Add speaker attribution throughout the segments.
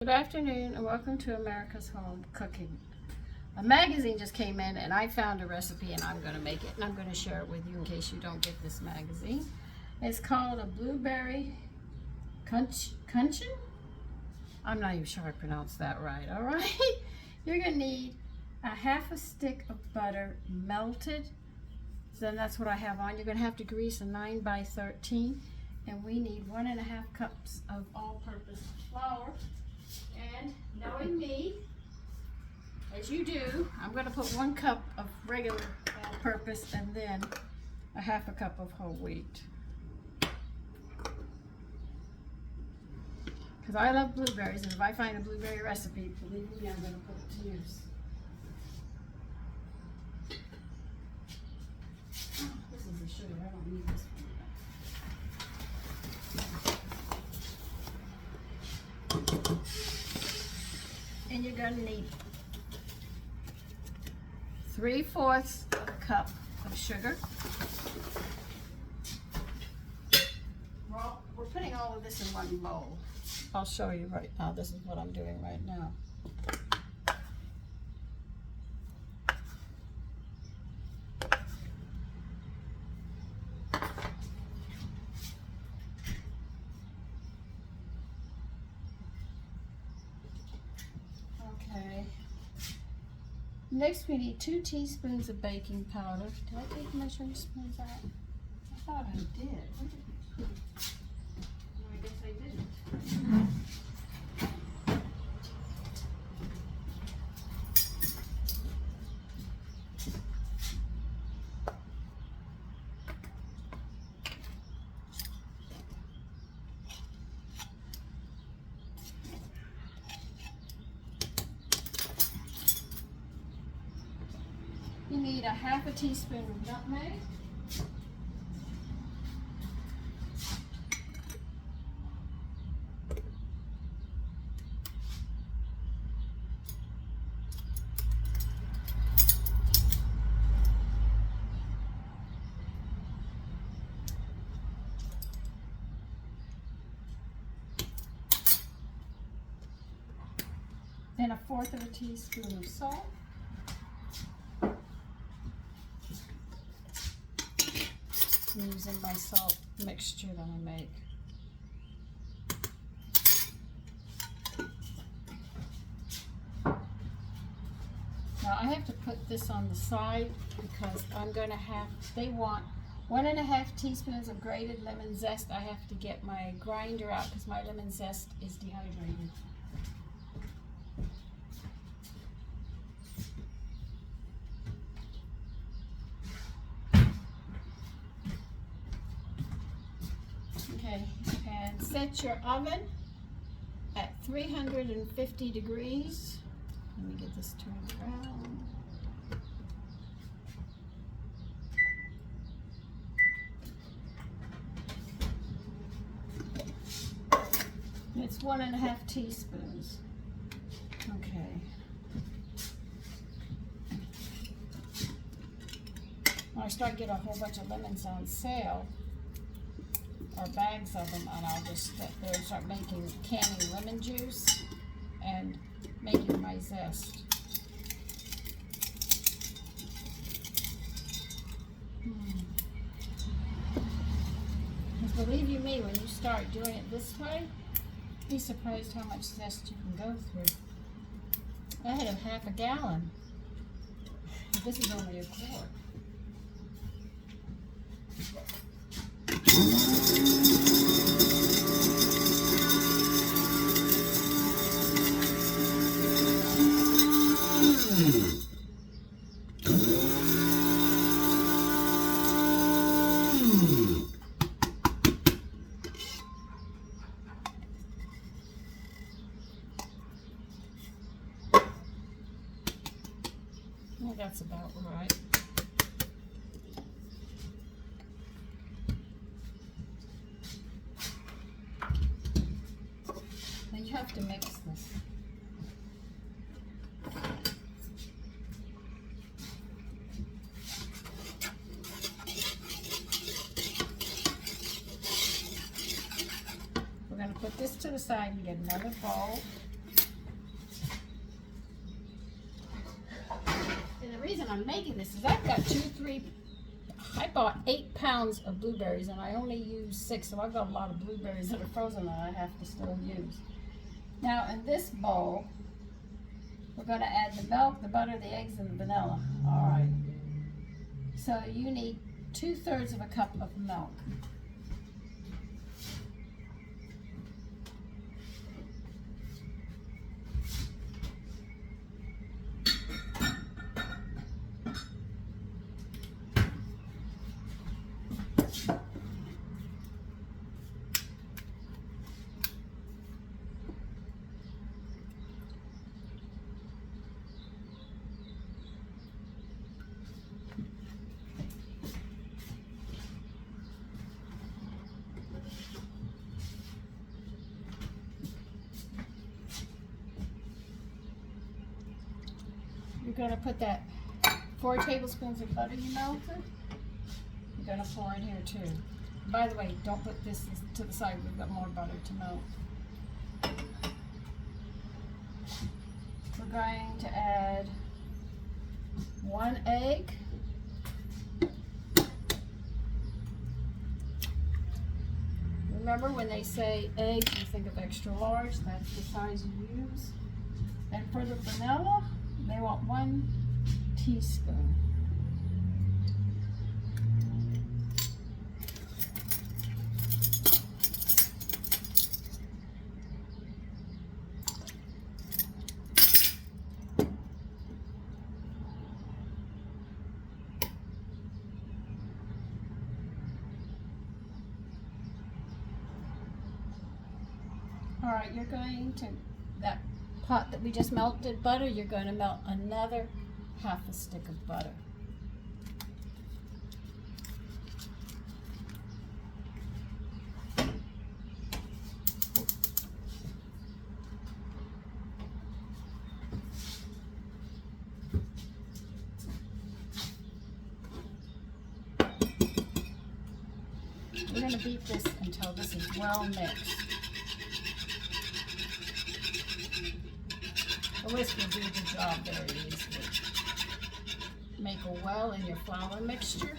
Speaker 1: Good afternoon and welcome to America's Home Cooking. A magazine just came in and I found a recipe and I'm going to make it and I'm going to share it with you in case you don't get this magazine. It's called a blueberry Kuchen? I'm not even sure I pronounced that right, alright? You're going to need a half a stick of butter melted. Then that's what I have on. You're going to have to grease a 9x13 and we need 1.5 cups of all-purpose flour. And knowing me, as you do, I'm going to put 1 cup of regular all-purpose and then a half a cup of whole wheat. Because I love blueberries, and if I find a blueberry recipe, believe me, I'm going to put it to use. Oh, this is the sugar. I don't need this one. And you're going to need 3/4 cup of sugar. Well, we're putting all of this in one bowl. I'll show you right now. This is what I'm doing right now. Okay. Next we need 2 teaspoons of baking powder. Did I take measuring spoons out? I thought I did. No, I guess I didn't. You need a half a teaspoon of nutmeg. Then 1/4 teaspoon of salt. I'm using my salt mixture that I make. Now I have to put this on the side because I'm going to have, they want 1.5 teaspoons of grated lemon zest. I have to get my grinder out because my lemon zest is dehydrated. Okay, and set your oven at 350 degrees. Let me get this turned around. It's 1.5 teaspoons. Okay. When I start getting a whole bunch of lemons on sale, or bags of them, and I'll just sit there and start canning lemon juice and making my zest. Because believe you me, when you start doing it this way, you'd be surprised how much zest you can go through. I had a half a gallon. This is only a quart. Well, that's about right. Now you have to mix this. We're going to put this to the side and get another bowl. I'm making this is I've got I bought 8 pounds of blueberries and I only used 6, so I've got a lot of blueberries that are frozen that I have to still use. Now in this bowl, we're going to add the milk, the butter, the eggs, and the vanilla. All right. So you need 2/3 of a cup of milk. You're going to put that 4 tablespoons of butter you melted. You're going to pour in here too. By the way, don't put this to the side. We've got more butter to melt. We're going to add 1 egg. Remember when they say egg, you think of extra large. That's the size you use. And for the vanilla, they want 1 teaspoon. All right, you're going to, that pot that we just melted butter, you're going to melt another 1/2 stick of butter. We're going to beat this until this is well mixed. The whisk will do the job very easily. Make a well in your flour mixture.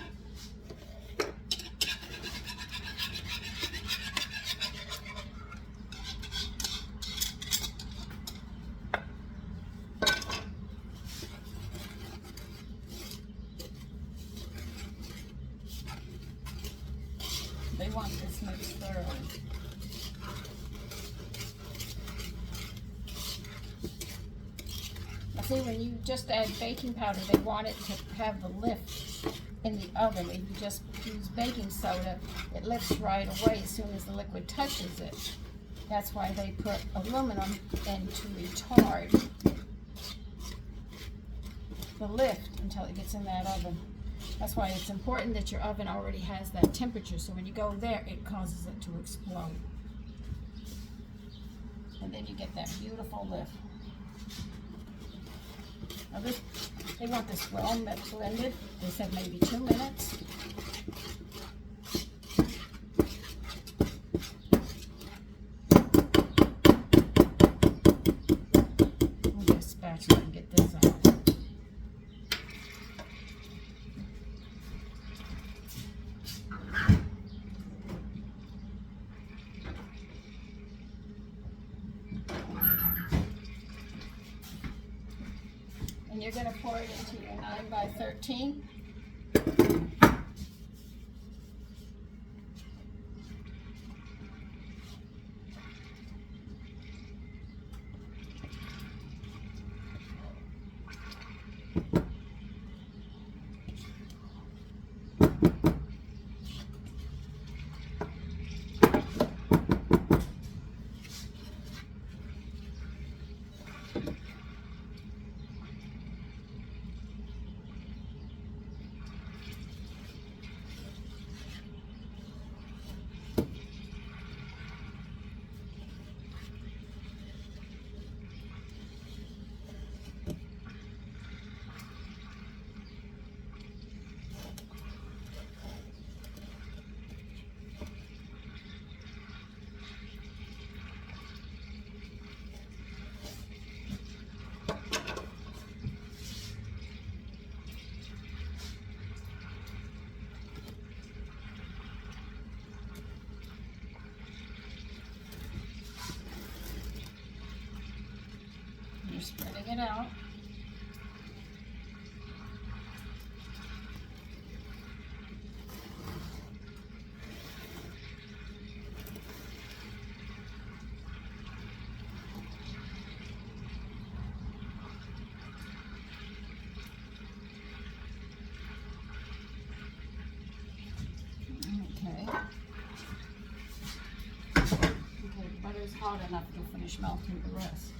Speaker 1: They want this mixed thoroughly. See, when you just add baking powder, they want it to have the lift in the oven. If you just use baking soda, it lifts right away as soon as the liquid touches it. That's why they put aluminum in to retard the lift until it gets in that oven. That's why it's important that your oven already has that temperature, so when you go there, it causes it to explode. And then you get that beautiful lift. Now this, they want this well blended. They said maybe 2 minutes. We'll get a spatula and get this out. And you're going to pour it into your 9 by 13. you're spreading it out. Butter's hot enough to finish melting the rest.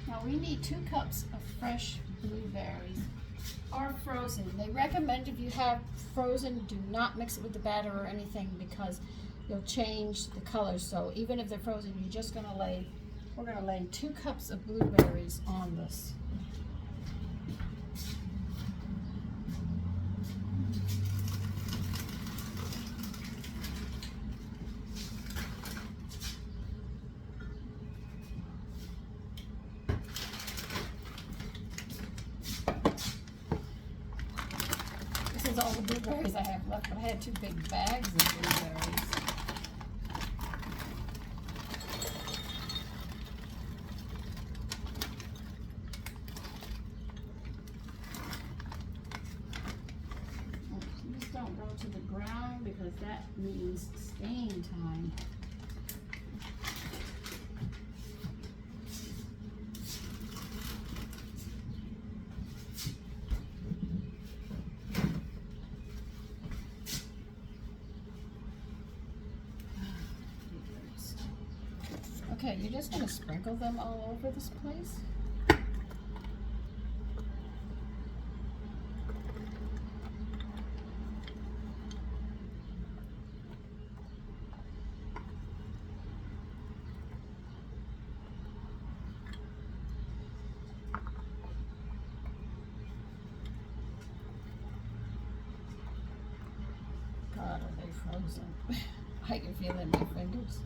Speaker 1: Now we need 2 cups of fresh blueberries, or frozen. They recommend if you have frozen, do not mix it with the batter or anything because you'll change the color. So even if they're frozen, you're just gonna we're going to lay 2 cups of blueberries on this. This is all the blueberries I have left, but I had 2 big bags of blueberries. Don't go to the ground because that means stain time. Okay, you're just going to sprinkle them all over this place. God, are they frozen? I can feel it in my fingers.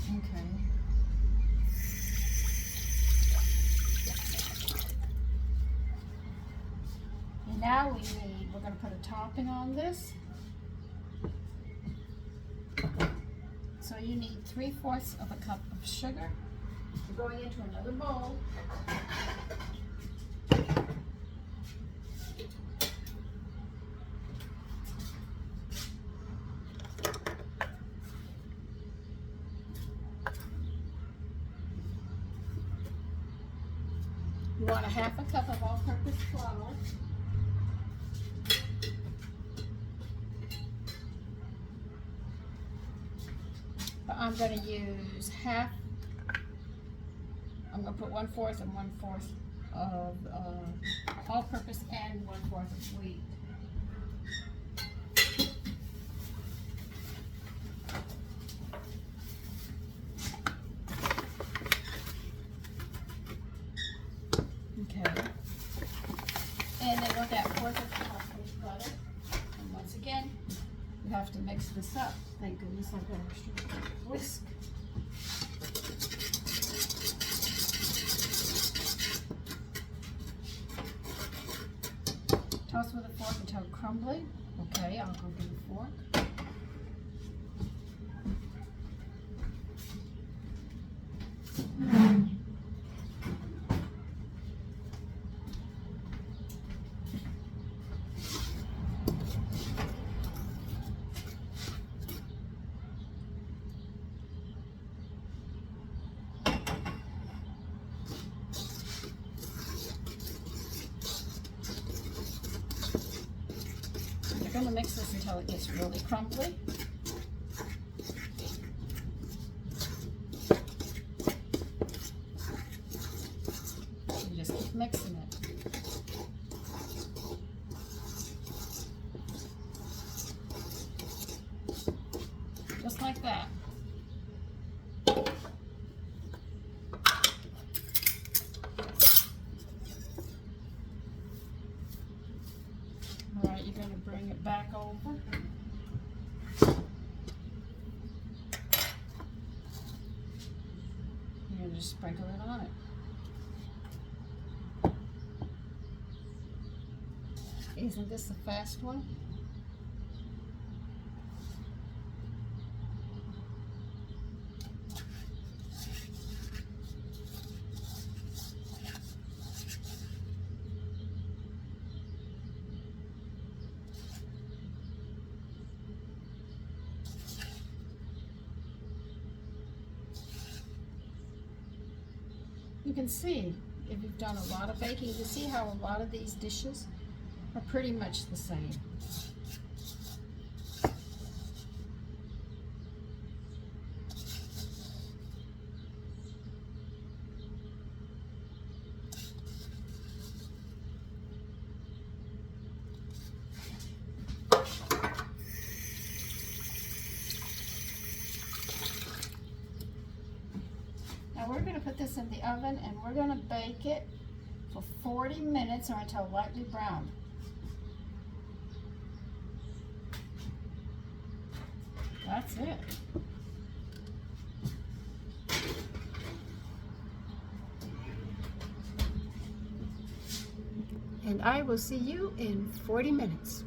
Speaker 1: Okay. And now we're going to put a topping on this. So you need 3/4 of a cup of sugar. You're going into another bowl. You want a 1/2 cup of all-purpose flour. But I'm going to use half. I'm going to put 1/4 and 1/4 of all-purpose and 1/4 of wheat. Okay. And then with that 1/4 cup of butter. And once again, you have to mix this up. Thank goodness I've got extra whisk. Toast with a fork until crumbly. Okay, I'll go get a fork. You're going to mix this until it gets really crumbly. You just keep mixing it. like that. All right, you're going to bring it back over. You're going to just sprinkle it on it. Isn't this a fast one? You can see, if you've done a lot of baking, you can see how a lot of these dishes are pretty much the same. Now we're going to put this in the oven and we're going to bake it for 40 minutes or until lightly browned. That's it. And I will see you in 40 minutes.